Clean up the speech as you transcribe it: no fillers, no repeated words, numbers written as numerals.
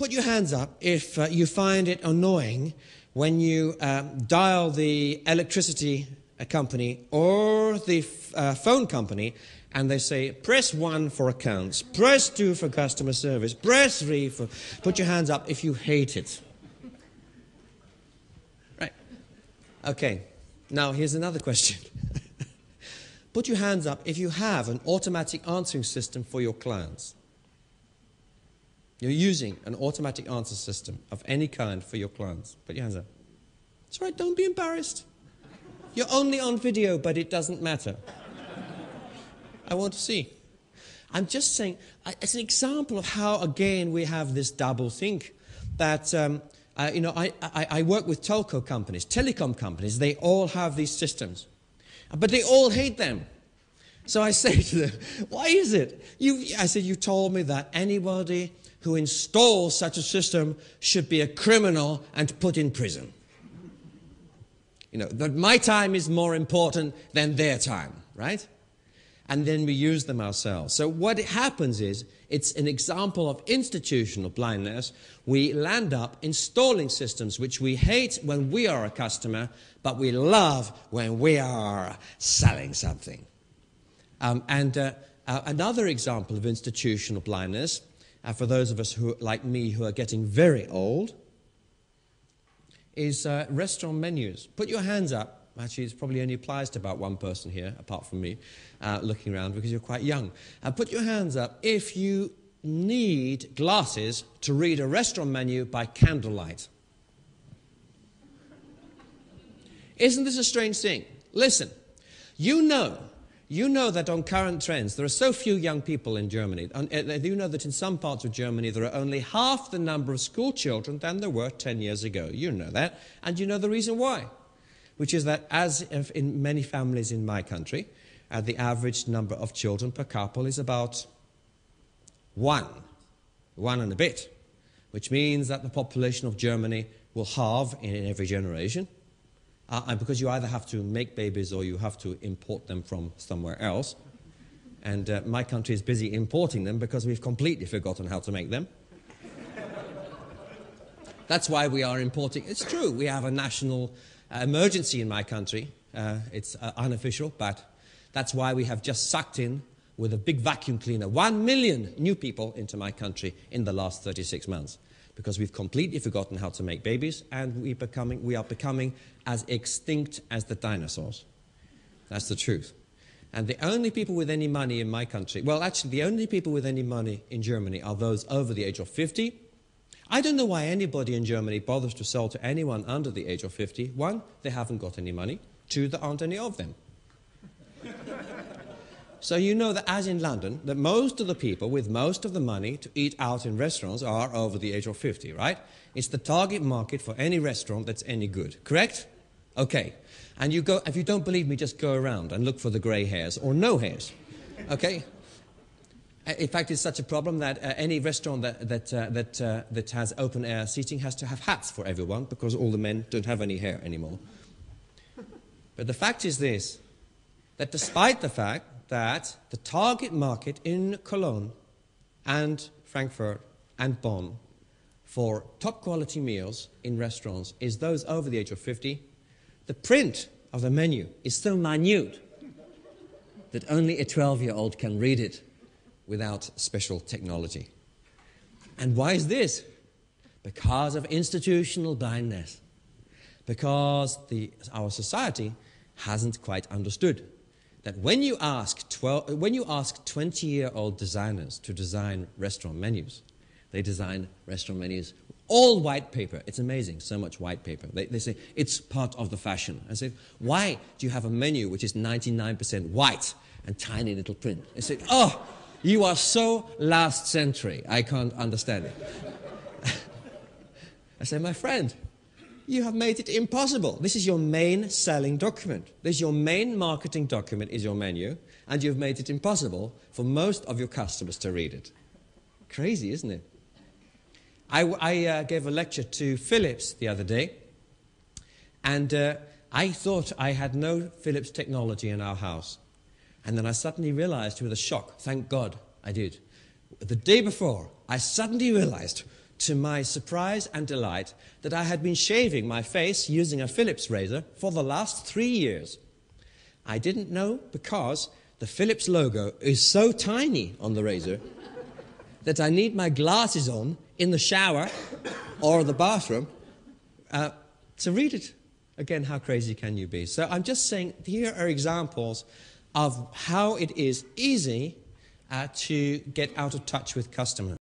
Put your hands up if you find it annoying when you dial the electricity company or the phone company and they say, press 1 for accounts, press 2 for customer service, press 3 for... Put your hands up if you hate it. Right. Okay. Now, here's another question. Put your hands up if you have an automatic answering system for your clients. You're using an automatic answer system of any kind for your clients. Put your hands up. It's all right, don't be embarrassed. You're only on video, but it doesn't matter. I want to see. I'm just saying, it's an example of how, again, we have this double think. That, I work with telco companies, telecom companies. They all have these systems. But they all hate them. So I say to them, why is it? I said, you told me that anybody who installs such a system should be a criminal and put in prison. That my time is more important than their time, right? And then we use them ourselves. So what happens is, it's an example of institutional blindness. We land up installing systems which we hate when we are a customer, but we love when we are selling something. Another example of institutional blindness, for those of us who, like me, who are getting very old, is restaurant menus. Put your hands up. Actually, it probably only applies to about one person here, apart from me, looking around, because you're quite young. Put your hands up if you need glasses to read a restaurant menu by candlelight. Isn't this a strange thing? Listen, you know that on current trends, there are so few young people in Germany. You know that in some parts of Germany, there are only half the number of school children than there were 10 years ago. You know that. And you know the reason why. Which is that, as in many families in my country, the average number of children per couple is about one and a bit. Which means that the population of Germany will halve in every generation. And because you either have to make babies or you have to import them from somewhere else. And my country is busy importing them because we've completely forgotten how to make them. That's why we are importing. It's true, we have a national emergency in my country. It's unofficial, but that's why we have just sucked in with a big vacuum cleaner 1 million new people into my country in the last 36 months. Because we've completely forgotten how to make babies, and we are becoming as extinct as the dinosaurs. That's the truth. And the only people with any money in my country, well, actually, the only people with any money in Germany are those over the age of 50. I don't know why anybody in Germany bothers to sell to anyone under the age of 50. 1, they haven't got any money. 2, there aren't any of them. So you know that, as in London, that most of the people with most of the money to eat out in restaurants are over the age of 50, right? It's the target market for any restaurant that's any good, correct? Okay. And you go, if you don't believe me, just go around and look for the grey hairs or no hairs, okay? In fact, it's such a problem that any restaurant that has open-air seating has to have hats for everyone because all the men don't have any hair anymore. But the fact is this, that despite the fact that the target market in Cologne and Frankfurt and Bonn for top quality meals in restaurants is those over the age of 50, the print of the menu is so minute that only a 12-year-old can read it without special technology. And why is this? Because of institutional blindness. Because our society hasn't quite understood that when you ask 20-year-old designers to design restaurant menus, they design restaurant menus all white paper. It's amazing, so much white paper. They say it's part of the fashion. I say, why do you have a menu which is 99% white and tiny little print? They say, oh, you are so last century. I can't understand it. I say, my friend, you have made it impossible. This is your main selling document. This is your main marketing document, is your menu, and you've made it impossible for most of your customers to read it. Crazy, isn't it? I gave a lecture to Philips the other day, and I thought I had no Philips technology in our house. And then I suddenly realized with a shock, thank God I did. The day before, I suddenly realized to my surprise and delight that I had been shaving my face using a Philips razor for the last 3 years. I didn't know because the Philips logo is so tiny on the razor that I need my glasses on in the shower or the bathroom to read it. Again, how crazy can you be? So I'm just saying, here are examples of how it is easy to get out of touch with customers.